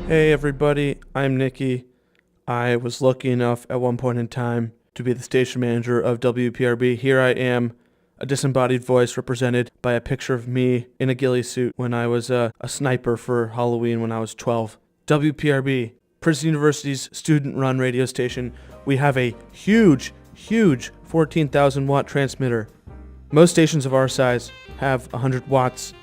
Hey everybody, I'm Nikki. I was lucky enough at one point in time to be the station manager of WPRB. Here I am, a disembodied voice represented by a picture of me in a ghillie suit when I was a sniper for Halloween when I was 12. WPRB, Princeton University's student-run radio station. We have a huge 14,000 watt transmitter. Most stations of our size have 100 watts,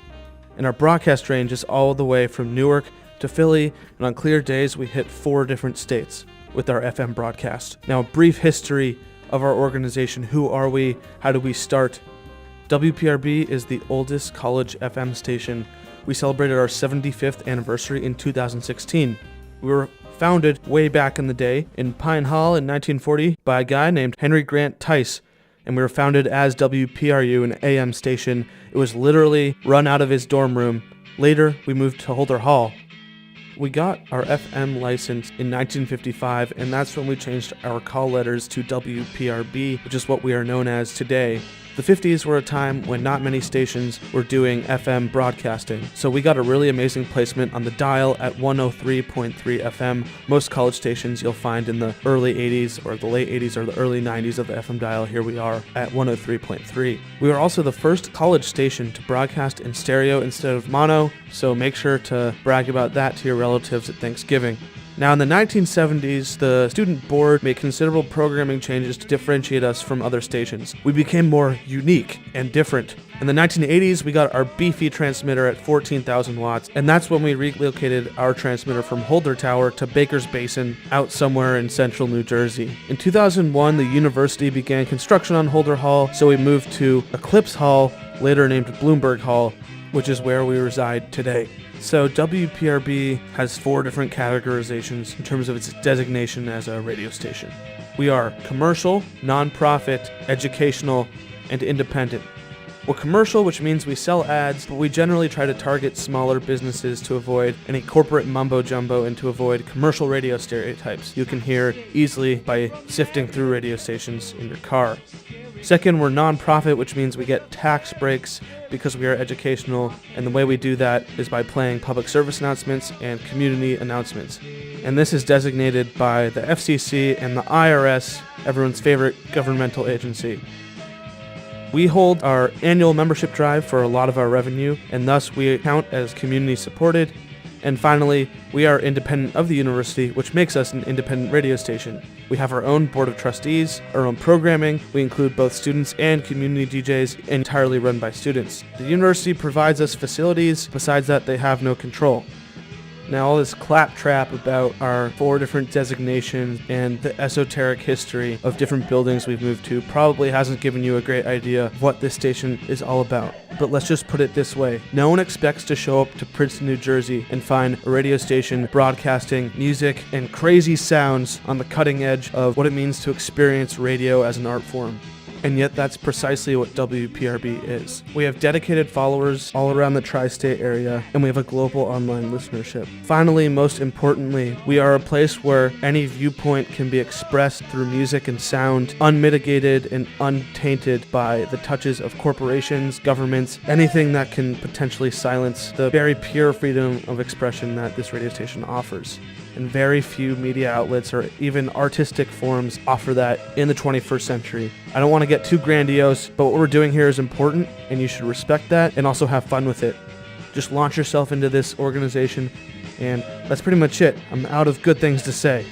and our broadcast range is all the way from Newark to Philly, and on clear days we hit 4 different states with our FM broadcast. Now, a brief history of our organization. Who are we? How did we start? WPRB is the oldest college FM station. We celebrated our 75th anniversary in 2016. We were founded way back in the day in Pine Hall in 1940 by a guy named Henry Grant Tice, and we were founded as WPRU, an AM station. It was literally run out of his dorm room. Later, we moved to Holder Hall. We got our FM license in 1955, and that's when we changed our call letters to WPRB, which is what we are known as today. The 50s were a time when not many stations were doing FM broadcasting, so we got a really amazing placement on the dial at 103.3 FM. Most college stations you'll find in the early 80s or the late 80s or the early 90s of the FM dial. Here we are at 103.3. We were also the first college station to broadcast in stereo instead of mono, so make sure to brag about that to your relatives at Thanksgiving. Now, in the 1970s, the student board made considerable programming changes to differentiate us from other stations. We became more unique and different. In the 1980s, we got our beefy transmitter at 14,000 watts, and that's when we relocated our transmitter from Holder Tower to Baker's Basin, out somewhere in central New Jersey. In 2001, the university began construction on Holder Hall, so we moved to Eclipse Hall, later named Bloomberg Hall, which is where we reside today. So WPRB has 4 different categorizations in terms of its designation as a radio station. We are commercial, nonprofit, educational, and independent. We're commercial, which means we sell ads, but we generally try to target smaller businesses to avoid any corporate mumbo-jumbo and to avoid commercial radio stereotypes you can hear easily by sifting through radio stations in your car. Second, we're nonprofit, which means we get tax breaks because we are educational, and the way we do that is by playing public service announcements and community announcements. And this is designated by the FCC and the IRS, everyone's favorite governmental agency. We hold our annual membership drive for a lot of our revenue, and thus we count as community supported. And finally, we are independent of the university, which makes us an independent radio station. We have our own board of trustees, our own programming. We include both students and community DJs, entirely run by students. The university provides us facilities. Besides that, they have no control. Now, all this claptrap about our 4 different designations and the esoteric history of different buildings we've moved to probably hasn't given you a great idea of what this station is all about. But let's just put it this way. No one expects to show up to Princeton, New Jersey and find a radio station broadcasting music and crazy sounds on the cutting edge of what it means to experience radio as an art form. And yet that's precisely what WPRB is. We have dedicated followers all around the tri-state area, and we have a global online listenership. Finally, most importantly, we are a place where any viewpoint can be expressed through music and sound, unmitigated and untainted by the touches of corporations, governments, anything that can potentially silence the very pure freedom of expression that this radio station offers. And very few media outlets or even artistic forms offer that in the 21st century. I don't want to get too grandiose, but what we're doing here is important, and you should respect that and also have fun with it. Just launch yourself into this organization, and that's pretty much it. I'm out of good things to say.